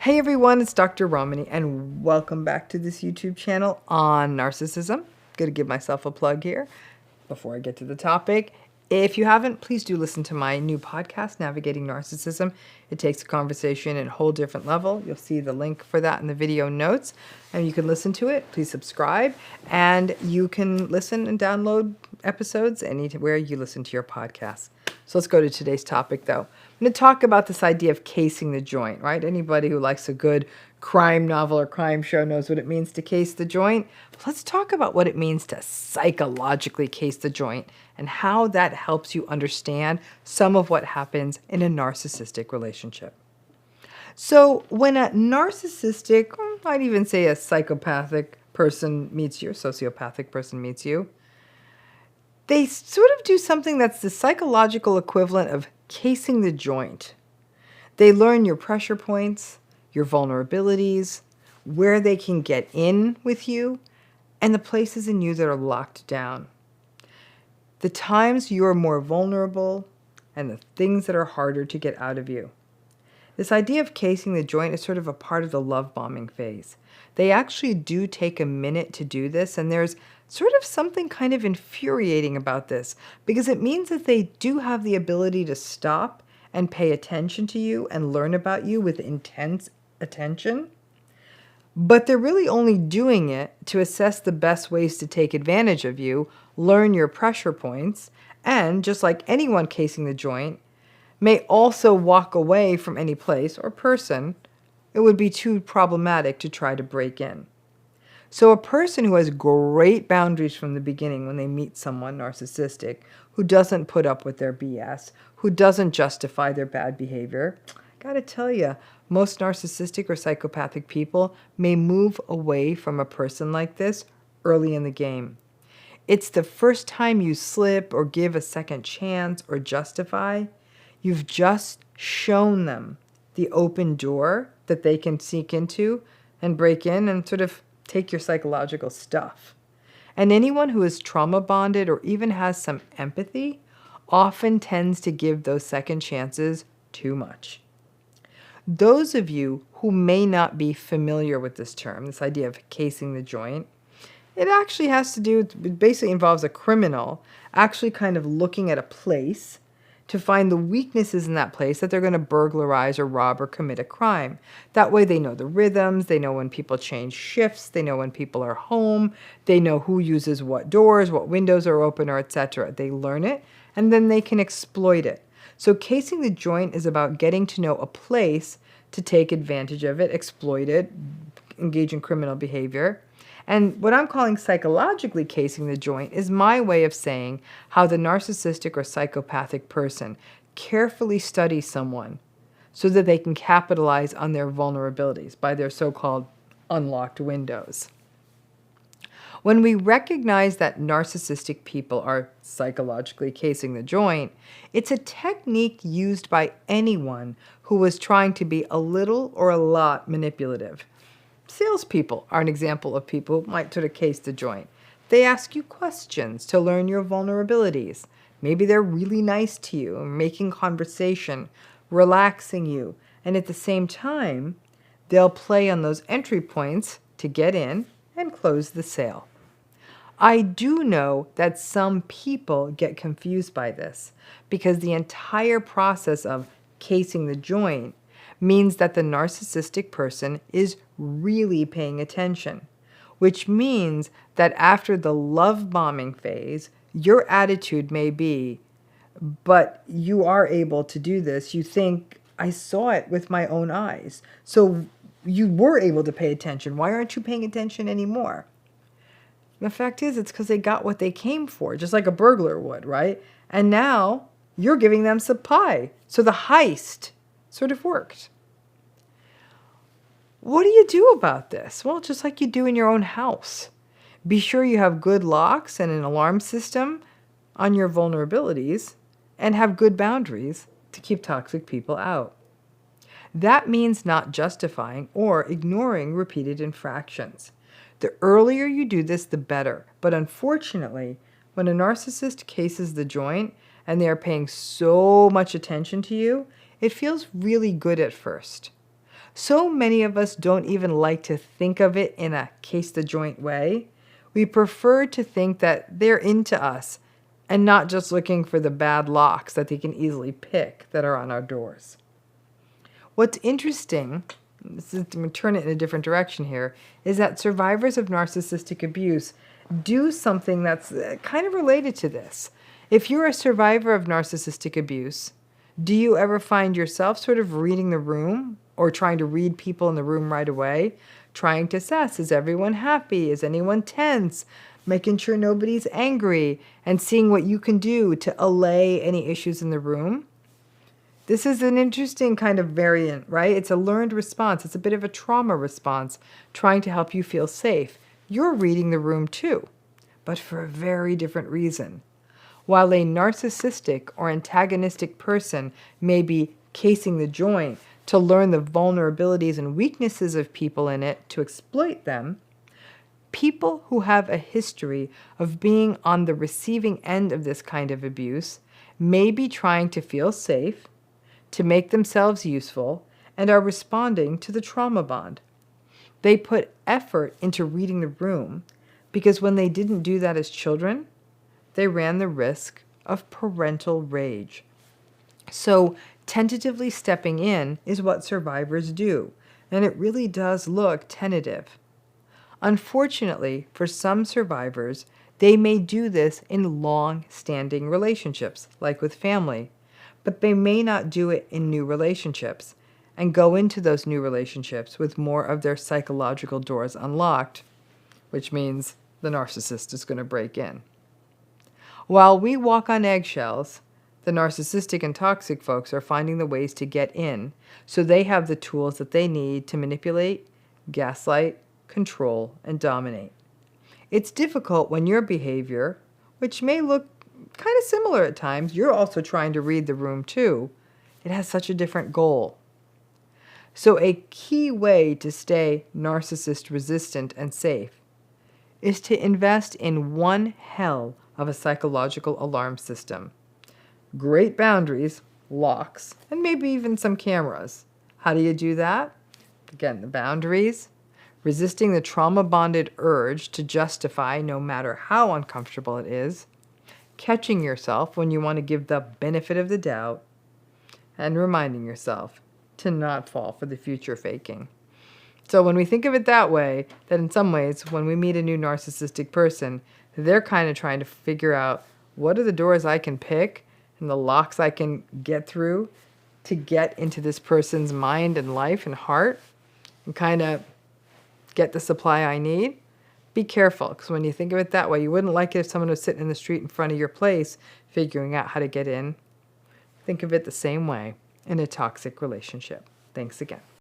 Hey everyone, it's Dr. Ramani, and welcome back to this YouTube channel on narcissism. Gonna give myself a plug here before I get to the topic. If you haven't, please do listen to my new podcast, Navigating Narcissism. It takes a conversation at a whole different level. You'll see the link for that in the video notes, and you can listen to it. Please subscribe, and you can listen and download episodes anywhere you listen to your podcasts. So let's go to today's topic, though. I'm going to talk about this idea of casing the joint, right? Anybody who likes a good crime novel or crime show knows what it means to case the joint. But let's talk about what it means to psychologically case the joint and how that helps you understand some of what happens in a narcissistic relationship. So when a narcissistic, or I'd even say a psychopathic person meets you, a sociopathic person meets you, they sort of do something that's the psychological equivalent of casing the joint. They learn your pressure points, your vulnerabilities, where they can get in with you, and the places in you that are locked down. The times you're more vulnerable and the things that are harder to get out of you. This idea of casing the joint is sort of a part of the love bombing phase. They actually do take a minute to do this, and there's sort of something kind of infuriating about this because it means that they do have the ability to stop and pay attention to you and learn about you with intense attention. But they're really only doing it to assess the best ways to take advantage of you, learn your pressure points, and just like anyone casing the joint, may also walk away from any place or person it would be too problematic to try to break in. So a person who has great boundaries from the beginning when they meet someone narcissistic, who doesn't put up with their BS, who doesn't justify their bad behavior, gotta tell you, most narcissistic or psychopathic people may move away from a person like this early in the game. It's the first time you slip or give a second chance or justify, you've just shown them the open door that they can sneak into and break in and sort of take your psychological stuff. And anyone who is trauma bonded or even has some empathy often tends to give those second chances too much. Those of you who may not be familiar with this term, this idea of casing the joint, it actually has to do, it basically involves a criminal actually kind of looking at a place to find the weaknesses in that place that they're going to burglarize or rob or commit a crime. That way they know the rhythms, they know when people change shifts, they know when people are home, they know who uses what doors, what windows are open, or etc. They learn it, and then they can exploit it. So casing the joint is about getting to know a place to take advantage of it, exploit it, engage in criminal behavior. And what I'm calling psychologically casing the joint is my way of saying how the narcissistic or psychopathic person carefully studies someone so that they can capitalize on their vulnerabilities by their so-called unlocked windows. When we recognize that narcissistic people are psychologically casing the joint, it's a technique used by anyone who was trying to be a little or a lot manipulative. Salespeople are an example of people who might sort of case the joint. They ask you questions to learn your vulnerabilities. Maybe they're really nice to you, making conversation, relaxing you, and at the same time, they'll play on those entry points to get in and close the sale. I do know that some people get confused by this because the entire process of casing the joint means that the narcissistic person is really paying attention, which means that after the love bombing phase, your attitude may be, but you are able to do this. You think, I saw it with my own eyes. So you were able to pay attention. Why aren't you paying attention anymore? The fact is, it's because they got what they came for, just like a burglar would, right? And now you're giving them some pie. So the heist sort of worked. What do you do about this? Well, just like you do in your own house. Be sure you have good locks and an alarm system on your vulnerabilities and have good boundaries to keep toxic people out. That means not justifying or ignoring repeated infractions. The earlier you do this, the better. But unfortunately, when a narcissist cases the joint and they are paying so much attention to you, it feels really good at first. So many of us don't even like to think of it in a case the joint way. We prefer to think that they're into us and not just looking for the bad locks that they can easily pick that are on our doors. What's interesting, this is, I'm going to turn it in a different direction here, is that survivors of narcissistic abuse do something that's kind of related to this. If you're a survivor of narcissistic abuse, do you ever find yourself sort of reading the room or trying to read people in the room right away? Trying to assess, is everyone happy? Is anyone tense? Making sure nobody's angry and seeing what you can do to allay any issues in the room? This is an interesting kind of variant, right? It's a learned response. It's a bit of a trauma response, trying to help you feel safe. You're reading the room too, but for a very different reason. While a narcissistic or antagonistic person may be casing the joint to learn the vulnerabilities and weaknesses of people in it to exploit them, people who have a history of being on the receiving end of this kind of abuse may be trying to feel safe, to make themselves useful, and are responding to the trauma bond. They put effort into reading the room because when they didn't do that as children, they ran the risk of parental rage. So tentatively stepping in is what survivors do, and it really does look tentative. Unfortunately, for some survivors, they may do this in long-standing relationships, like with family, but they may not do it in new relationships and go into those new relationships with more of their psychological doors unlocked, which means the narcissist is going to break in. While we walk on eggshells, the narcissistic and toxic folks are finding the ways to get in so they have the tools that they need to manipulate, gaslight, control, and dominate. It's difficult when your behavior, which may look kind of similar at times, you're also trying to read the room too. It has such a different goal. So a key way to stay narcissist resistant and safe is to invest in one hell of a psychological alarm system. Great boundaries, locks, and maybe even some cameras. How do you do that? Again, the boundaries, resisting the trauma-bonded urge to justify no matter how uncomfortable it is, catching yourself when you want to give the benefit of the doubt, and reminding yourself to not fall for the future faking. So when we think of it that way, that in some ways, when we meet a new narcissistic person, they're kind of trying to figure out what are the doors I can pick and the locks I can get through to get into this person's mind and life and heart and kind of get the supply I need. Be careful, because when you think of it that way, you wouldn't like it if someone was sitting in the street in front of your place figuring out how to get in. Think of it the same way in a toxic relationship. Thanks again.